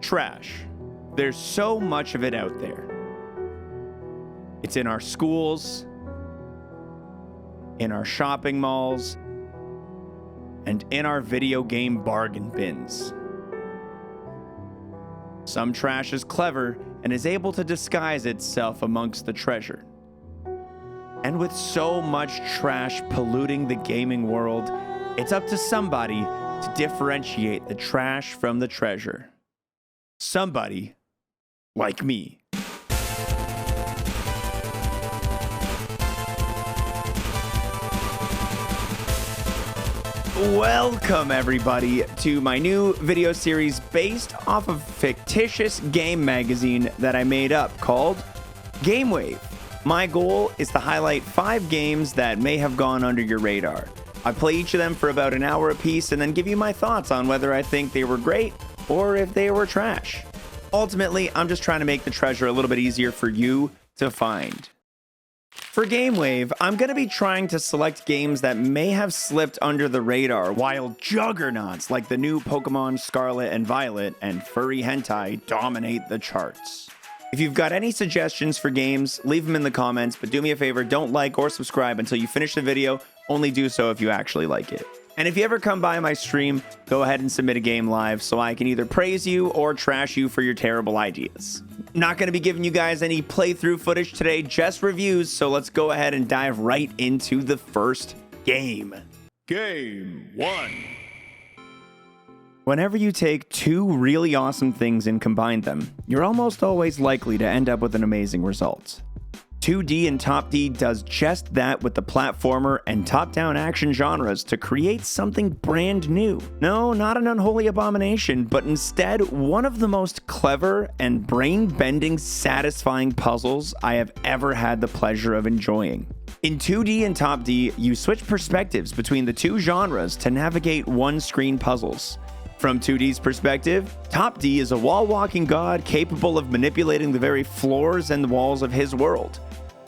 Trash. There's so much of it out there. It's in our schools, in our shopping malls, and in our video game bargain bins. Some trash is clever and is able to disguise itself amongst the treasure. And with so much trash polluting the gaming world, it's up to somebody to differentiate the trash from the treasure. Somebody like me. Welcome everybody to my new video series based off of a fictitious game magazine that I made up called GameWave. My goal is to highlight 5 games that may have gone under your radar. I play each of them for about an hour apiece and then give you my thoughts on whether I think they were great or if they were trash. Ultimately, I'm just trying to make the treasure a little bit easier for you to find. For GameWave, I'm going to be trying to select games that may have slipped under the radar, while juggernauts like the new Pokemon Scarlet and Violet and furry hentai dominate the charts. If you've got any suggestions for games, leave them in the comments, but do me a favor, don't like or subscribe until you finish the video. Only do so if you actually like it. And if you ever come by my stream, go ahead and submit a game live so I can either praise you or trash you for your terrible ideas. Not going to be giving you guys any playthrough footage today, just reviews, so let's go ahead and dive right into the first game. Game 1. Whenever you take 2 really awesome things and combine them, you're almost always likely to end up with an amazing result. Toodee and Topdee does just that with the platformer and top-down action genres to create something brand new. No, not an unholy abomination, but instead one of the most clever and brain-bending, satisfying puzzles I have ever had the pleasure of enjoying. In Toodee and Topdee, you switch perspectives between the 2 genres to navigate one-screen puzzles. From Toodee's perspective, Topdee is a wall-walking god capable of manipulating the very floors and walls of his world.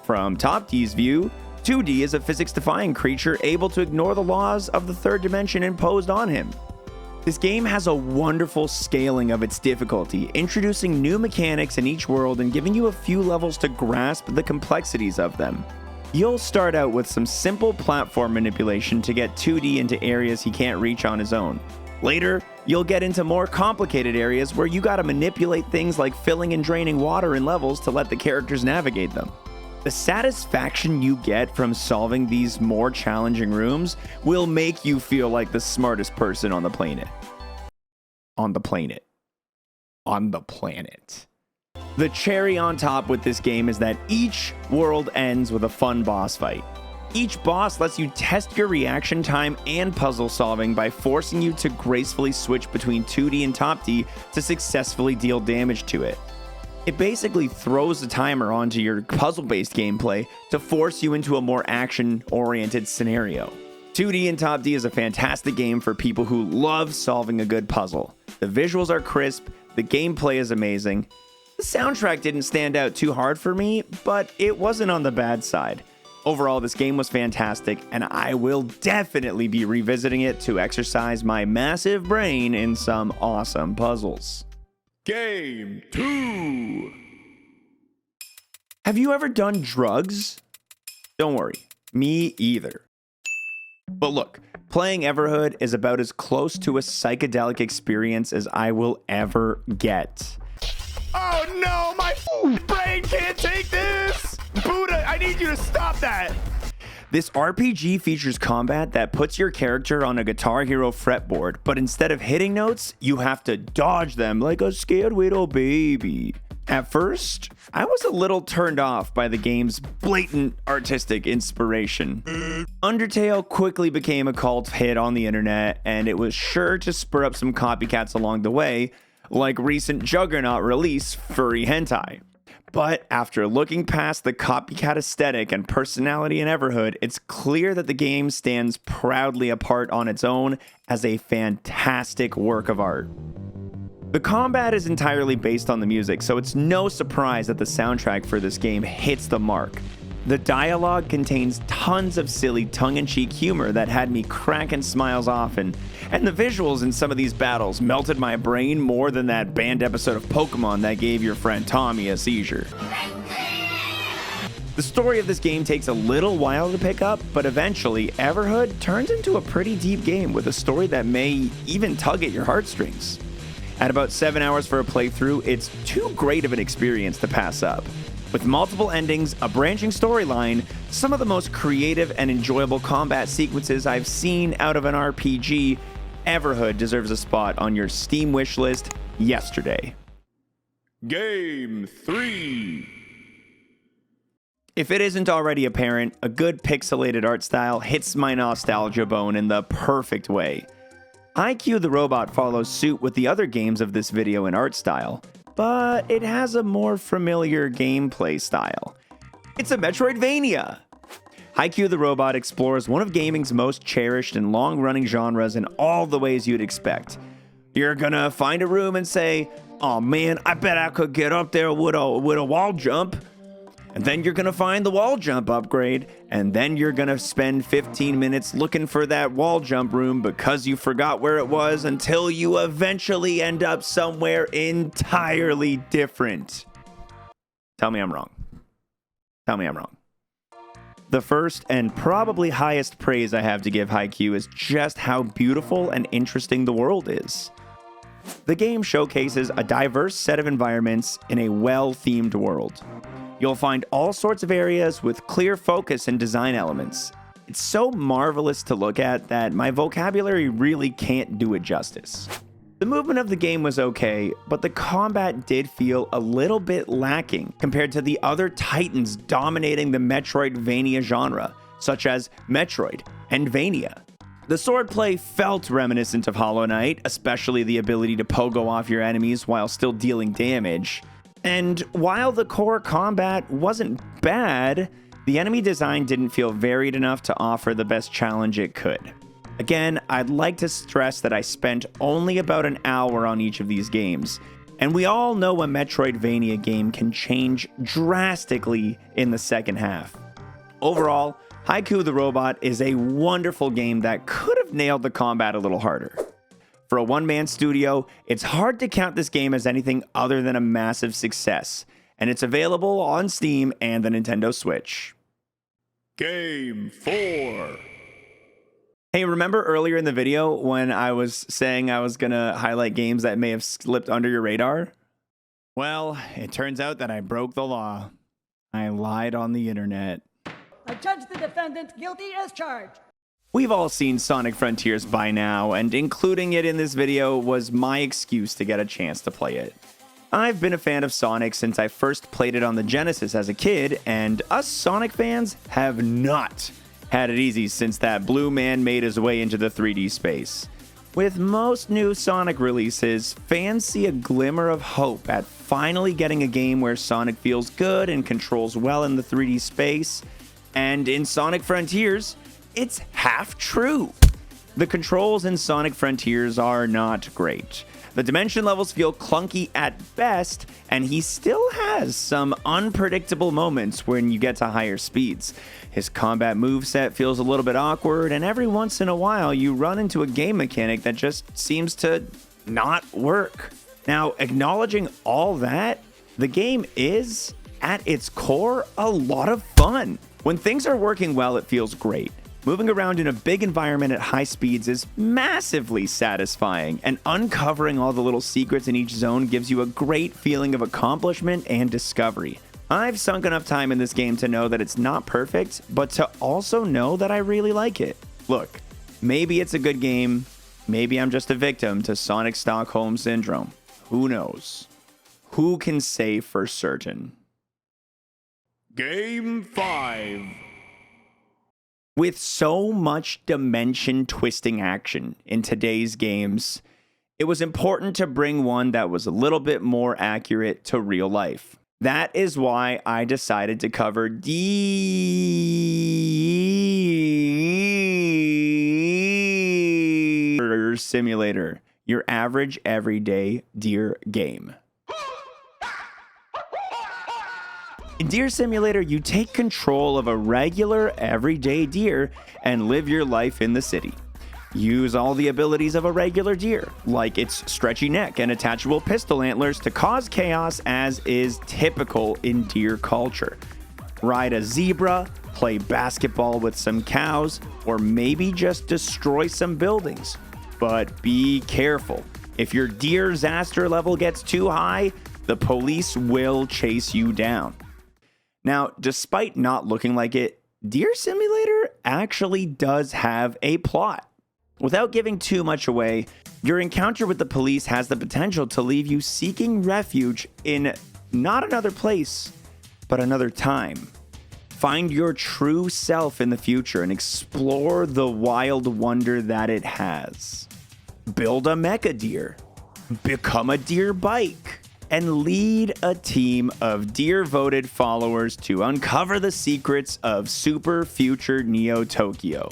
From Topdee's view, Toodee is a physics-defying creature able to ignore the laws of the 3rd dimension imposed on him. This game has a wonderful scaling of its difficulty, introducing new mechanics in each world and giving you a few levels to grasp the complexities of them. You'll start out with some simple platform manipulation to get Toodee into areas he can't reach on his own. Later, you'll get into more complicated areas where you gotta manipulate things like filling and draining water in levels to let the characters navigate them. The satisfaction you get from solving these more challenging rooms will make you feel like the smartest person on the planet. The cherry on top with this game is that each world ends with a fun boss fight. Each boss lets you test your reaction time and puzzle solving by forcing you to gracefully switch between Toodee and Topdee to successfully deal damage to it. It basically throws a timer onto your puzzle-based gameplay to force you into a more action-oriented scenario. Toodee and Topdee is a fantastic game for people who love solving a good puzzle. The visuals are crisp, the gameplay is amazing. The soundtrack didn't stand out too hard for me, but it wasn't on the bad side. Overall, this game was fantastic, and I will definitely be revisiting it to exercise my massive brain in some awesome puzzles. Game 2. Have you ever done drugs? Don't worry, me either. But look, playing Everhood is about as close to a psychedelic experience as I will ever get. Oh no, my brain can't take this! Buddha, I need you to stop that! This RPG features combat that puts your character on a Guitar Hero fretboard, but instead of hitting notes, you have to dodge them like a scared little baby. At first, I was a little turned off by the game's blatant artistic inspiration. Undertale quickly became a cult hit on the internet, and it was sure to spur up some copycats along the way, like recent Juggernaut release, Furry Hentai. But after looking past the copycat aesthetic and personality in Everhood, it's clear that the game stands proudly apart on its own as a fantastic work of art. The combat is entirely based on the music, so it's no surprise that the soundtrack for this game hits the mark. The dialogue contains tons of silly tongue-in-cheek humor that had me cracking smiles often, and the visuals in some of these battles melted my brain more than that banned episode of Pokemon that gave your friend Tommy a seizure. The story of this game takes a little while to pick up, but eventually Everhood turns into a pretty deep game with a story that may even tug at your heartstrings. At about 7 hours for a playthrough, it's too great of an experience to pass up. With multiple endings, a branching storyline, some of the most creative and enjoyable combat sequences I've seen out of an RPG, Everhood deserves a spot on your Steam wishlist yesterday. Game 3. If it isn't already apparent, a good pixelated art style hits my nostalgia bone in the perfect way. Haiku the Robot follows suit with the other games of this video in art style, but it has a more familiar gameplay style. It's a Metroidvania! Haiku the Robot explores one of gaming's most cherished and long-running genres in all the ways you'd expect. You're gonna find a room and say, "Oh man, I bet I could get up there with a wall jump." And then you're gonna find the wall jump upgrade, and then you're gonna spend 15 minutes looking for that wall jump room because you forgot where it was until you eventually end up somewhere entirely different. Tell me I'm wrong. Tell me I'm wrong. The first and probably highest praise I have to give Haiku is just how beautiful and interesting the world is. The game showcases a diverse set of environments in a well-themed world. You'll find all sorts of areas with clear focus and design elements. It's so marvelous to look at that my vocabulary really can't do it justice. The movement of the game was okay, but the combat did feel a little bit lacking compared to the other titans dominating the Metroidvania genre, such as Metroid and Vania. The swordplay felt reminiscent of Hollow Knight, especially the ability to pogo off your enemies while still dealing damage. And while the core combat wasn't bad, the enemy design didn't feel varied enough to offer the best challenge it could. Again, I'd like to stress that I spent only about an hour on each of these games, and we all know a Metroidvania game can change drastically in the second half. Overall, Haiku the Robot is a wonderful game that could have nailed the combat a little harder. For a one-man studio, it's hard to count this game as anything other than a massive success, and it's available on Steam and the Nintendo Switch. Game 4. Hey, remember earlier in the video when I was saying I was gonna highlight games that may have slipped under your radar? Well, it turns out that I broke the law. I lied on the internet. I judge the defendant guilty as charged. We've all seen Sonic Frontiers by now, and including it in this video was my excuse to get a chance to play it. I've been a fan of Sonic since I first played it on the Genesis as a kid, and us Sonic fans have not had it easy since that blue man made his way into the 3D space. With most new Sonic releases, fans see a glimmer of hope at finally getting a game where Sonic feels good and controls well in the 3D space, and in Sonic Frontiers, it's half true. The controls in Sonic Frontiers are not great. The dimension levels feel clunky at best, and he still has some unpredictable moments when you get to higher speeds. His combat moveset feels a little bit awkward, and every once in a while you run into a game mechanic that just seems to not work. Now, acknowledging all that, the game is, at its core, a lot of fun. When things are working well, it feels great. Moving around in a big environment at high speeds is massively satisfying, and uncovering all the little secrets in each zone gives you a great feeling of accomplishment and discovery. I've sunk enough time in this game to know that it's not perfect, but to also know that I really like it. Look, maybe it's a good game, maybe I'm just a victim to Sonic Stockholm Syndrome. Who knows? Who can say for certain? Game 5. With so much dimension twisting action in today's games, it was important to bring one that was a little bit more accurate to real life. That is why I decided to cover Deeeeeeer Simulator, your average everyday deer game. In Deer Simulator, you take control of a regular, everyday deer and live your life in the city. Use all the abilities of a regular deer, like its stretchy neck and attachable pistol antlers, to cause chaos as is typical in deer culture. Ride a zebra, play basketball with some cows, or maybe just destroy some buildings. But be careful. If your deer disaster level gets too high, the police will chase you down. Now, despite not looking like it, Deer Simulator actually does have a plot. Without giving too much away, your encounter with the police has the potential to leave you seeking refuge in not another place, but another time. Find your true self in the future and explore the wild wonder that it has. Build a mecha deer, become a deer bike, and lead a team of deer-voted followers to uncover the secrets of Super Future Neo Tokyo.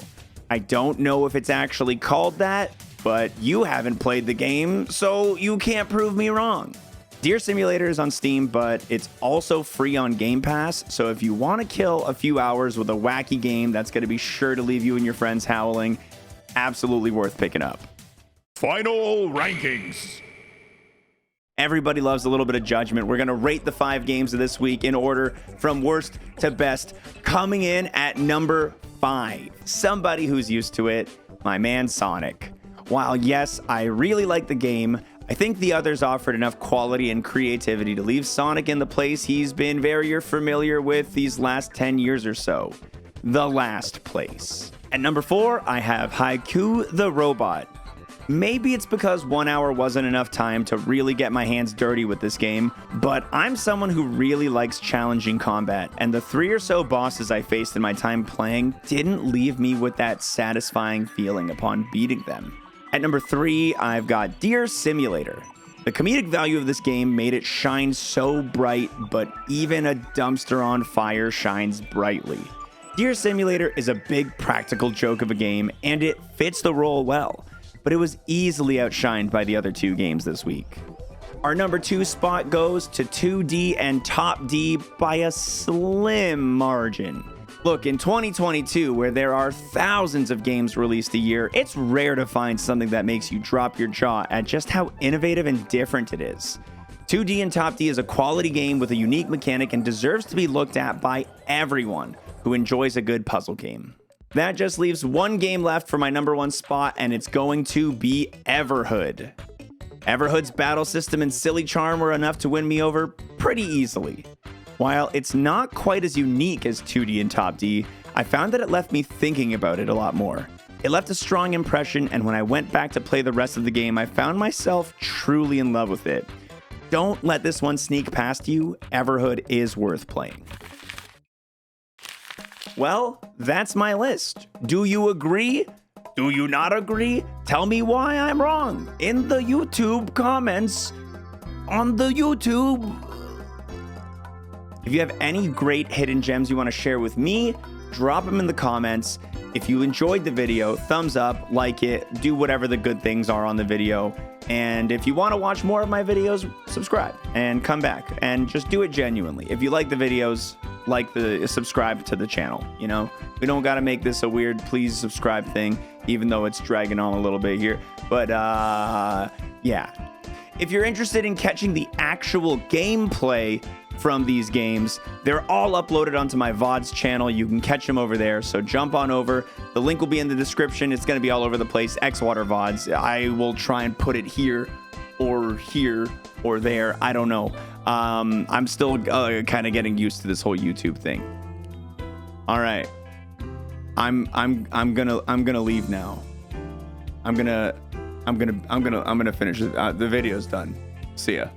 I don't know if it's actually called that, but you haven't played the game, so you can't prove me wrong. Deer Simulator is on Steam, but it's also free on Game Pass, so if you want to kill a few hours with a wacky game that's going to be sure to leave you and your friends howling, absolutely worth picking up. Final rankings. Everybody loves a little bit of judgment. We're going to rate the 5 games of this week in order from worst to best. Coming in at number 5, somebody who's used to it, my man Sonic. While yes, I really like the game, I think the others offered enough quality and creativity to leave Sonic in the place he's been very familiar with these last 10 years or so. The last place. At number 4, I have Haiku the Robot. Maybe it's because 1 hour wasn't enough time to really get my hands dirty with this game, but I'm someone who really likes challenging combat, and the 3 or so bosses I faced in my time playing didn't leave me with that satisfying feeling upon beating them. At number 3, I've got Deer Simulator. The comedic value of this game made it shine so bright, but even a dumpster on fire shines brightly. Deer Simulator is a big practical joke of a game, and it fits the role well, but it was easily outshined by the other 2 games this week. Our number 2 spot goes to Toodee and Topdee by a slim margin. Look, in 2022, where there are thousands of games released a year, it's rare to find something that makes you drop your jaw at just how innovative and different it is. Toodee and Topdee is a quality game with a unique mechanic and deserves to be looked at by everyone who enjoys a good puzzle game. That just leaves 1 game left for my number 1 spot, and it's going to be Everhood. Everhood's battle system and silly charm were enough to win me over pretty easily. While it's not quite as unique as Toodee and Topdee, I found that it left me thinking about it a lot more. It left a strong impression, and when I went back to play the rest of the game, I found myself truly in love with it. Don't let this one sneak past you. Everhood is worth playing. Well, that's my list. Do you agree? Do you not agree? Tell me why I'm wrong in the YouTube comments on the YouTube. If you have any great hidden gems you want to share with me, drop them in the comments. If you enjoyed the video, thumbs up, like it, do whatever the good things are on the video. And if you want to watch more of my videos, subscribe and come back and just do it genuinely. If you like the videos, subscribe to the channel, you know? We don't got to make this a weird please subscribe thing, even though it's dragging on a little bit here. But yeah. If you're interested in catching the actual gameplay from these games, they're all uploaded onto my VODs channel. You can catch them over there, so jump on over. The link will be in the description. It's going to be all over the place. xwater VODs. I will try and put it here or there. I don't know. I'm still kind of getting used to this whole YouTube thing. All right. I'm gonna leave now. I'm gonna finish it. The video's done. See ya.